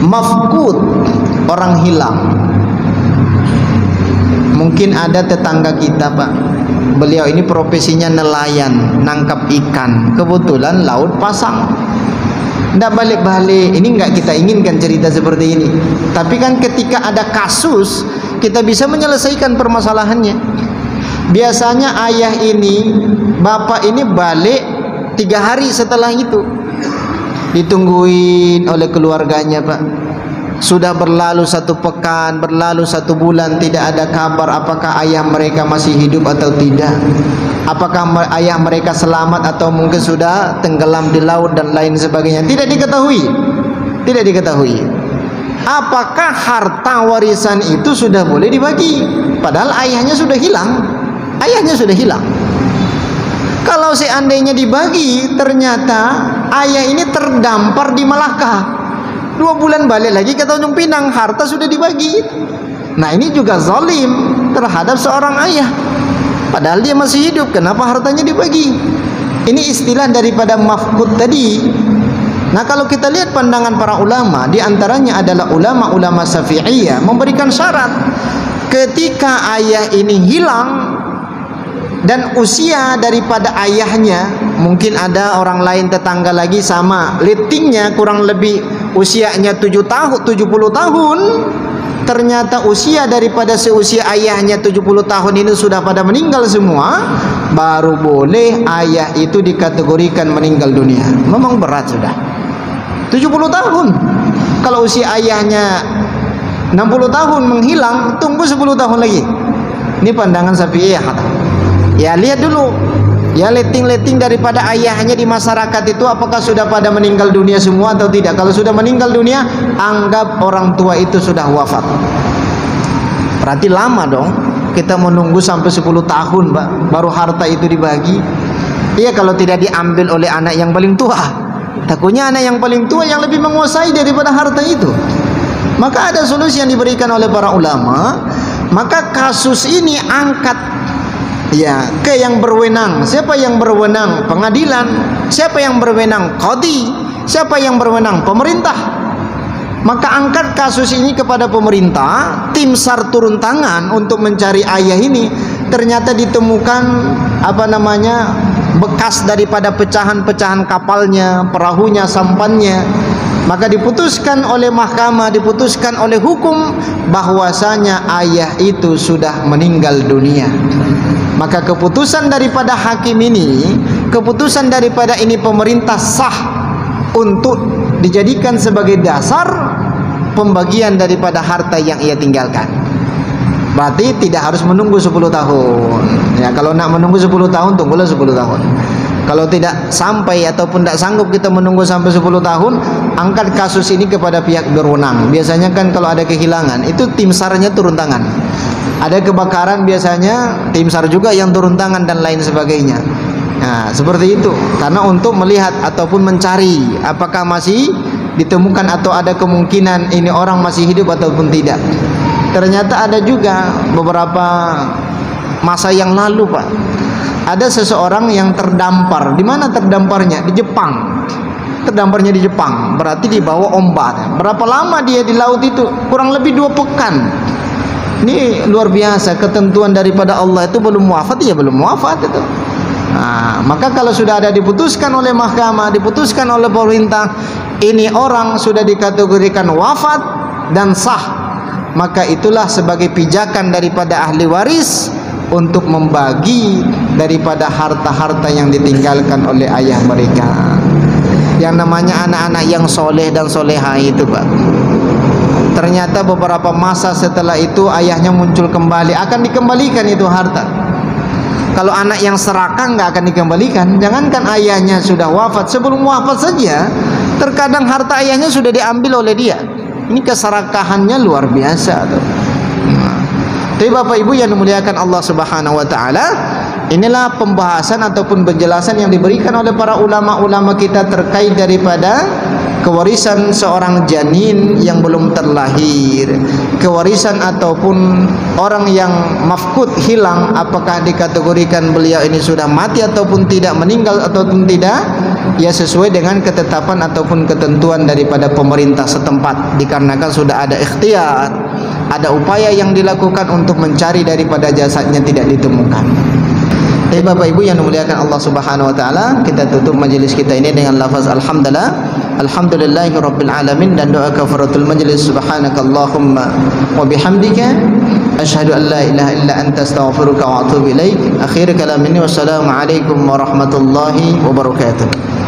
mafqud, orang hilang. Mungkin ada tetangga kita, Pak, beliau ini profesinya nelayan, nangkap ikan, kebetulan laut pasang, tidak balik-balik. Ini nggak kita inginkan cerita seperti ini, tapi kan ketika ada kasus kita bisa menyelesaikan permasalahannya. Biasanya ayah ini, bapak ini balik 3 hari setelah itu, ditungguin oleh keluarganya, Pak. Sudah berlalu 1 pekan, berlalu 1 bulan, tidak ada kabar apakah ayah mereka masih hidup atau tidak, apakah ayah mereka selamat atau mungkin sudah tenggelam di laut dan lain sebagainya. Tidak diketahui, tidak diketahui. Apakah harta warisan itu sudah boleh dibagi, padahal ayahnya sudah hilang, ayahnya sudah hilang. Kalau seandainya dibagi, ternyata ayah ini terdampar di Malaka, 2 bulan balik lagi ke Tanjung Pinang, harta sudah dibagi. Nah, ini juga zalim terhadap seorang ayah, padahal dia masih hidup. Kenapa hartanya dibagi? Ini istilah daripada mafqud tadi. Nah, kalau kita lihat pandangan para ulama, di antaranya adalah ulama-ulama Syafi'iyah memberikan syarat ketika ayah ini hilang dan usia daripada ayahnya, mungkin ada orang lain tetangga lagi sama, letingnya kurang lebih usianya 70 tahun, ternyata usia daripada seusia ayahnya 70 tahun ini sudah pada meninggal semua, baru boleh ayah itu dikategorikan meninggal dunia. Memang berat sudah 70 tahun. Kalau usia ayahnya 60 tahun menghilang, tunggu 10 tahun lagi. Ini pandangan Syafi'iyah. Ya, lihat dulu, ya, letting-letting daripada ayahnya di masyarakat itu apakah sudah pada meninggal dunia semua atau tidak. Kalau sudah meninggal dunia, anggap orang tua itu sudah wafat. Berarti lama dong, kita menunggu sampai 10 tahun, Pak, baru harta itu dibagi. Iya, kalau tidak diambil oleh anak yang paling tua. Takutnya anak yang paling tua yang lebih menguasai daripada harta itu. Maka ada solusi yang diberikan oleh para ulama. Maka kasus ini angkat, ya, ke yang berwenang. Siapa yang berwenang? Pengadilan. Siapa yang berwenang? Qadhi. Siapa yang berwenang? Pemerintah. Maka angkat kasus ini kepada pemerintah. Tim SAR turun tangan untuk mencari ayah ini. Ternyata ditemukan bekas daripada pecahan-pecahan kapalnya, perahunya, sampannya. Maka diputuskan oleh mahkamah, diputuskan oleh hukum bahwasanya ayah itu sudah meninggal dunia. Maka keputusan daripada hakim ini, keputusan daripada ini pemerintah sah untuk dijadikan sebagai dasar pembagian daripada harta yang ia tinggalkan. Berarti tidak harus menunggu 10 tahun. Ya, kalau nak menunggu 10 tahun, tunggulah 10 tahun. Kalau tidak sampai ataupun tidak sanggup kita menunggu sampai 10 tahun, angkat kasus ini kepada pihak berwenang. Biasanya kan kalau ada kehilangan, itu tim SAR-nya turun tangan. Ada kebakaran, biasanya tim SAR juga yang turun tangan dan lain sebagainya. Nah, seperti itu. Karena untuk melihat ataupun mencari apakah masih ditemukan atau ada kemungkinan ini orang masih hidup ataupun tidak. Ternyata ada juga beberapa masa yang lalu, Pak, ada seseorang yang terdampar. Di mana terdamparnya? Di Jepang. Terdamparnya di Jepang, berarti di bawah ombak. Berapa lama dia di laut itu? Kurang lebih 2 pekan. Ini luar biasa, ketentuan daripada Allah itu belum wafat, ya belum wafat itu. Nah, maka kalau sudah ada diputuskan oleh mahkamah, diputuskan oleh pemerintah, ini orang sudah dikategorikan wafat dan sah, maka itulah sebagai pijakan daripada ahli waris untuk membagi daripada harta-harta yang ditinggalkan oleh ayah mereka. Yang namanya anak-anak yang soleh dan soleha itu, Pak, ternyata beberapa masa setelah itu ayahnya muncul kembali, akan dikembalikan itu harta. Kalau anak yang serakah nggak akan dikembalikan. Jangankan ayahnya sudah wafat, sebelum wafat saja terkadang harta ayahnya sudah diambil oleh dia. Ini keserakahannya luar biasa tuh. Tapi Bapak Ibu yang dimuliakan Allah Subhanahu wa taala, inilah pembahasan ataupun penjelasan yang diberikan oleh para ulama-ulama kita terkait daripada kewarisan seorang janin yang belum terlahir, kewarisan ataupun orang yang mafkud hilang, apakah dikategorikan beliau ini sudah mati ataupun tidak, meninggal ataupun tidak, ya sesuai dengan ketetapan ataupun ketentuan daripada pemerintah setempat, dikarenakan sudah ada ikhtiar, ada upaya yang dilakukan untuk mencari daripada jasadnya tidak ditemukan. Bapak Ibu yang dimuliakan Allah Subhanahu wa taala, kita tutup majelis kita ini dengan lafaz alhamdulillah, alhamdulillahirabbil alamin, dan doa kafaratul majlis, subhanakallahumma wa bihamdika asyhadu an la ilaha illa anta astaghfiruka wa atubu ilaik. Akhir kalam ini, wassalamu alaikum warahmatullahi wabarakatuh.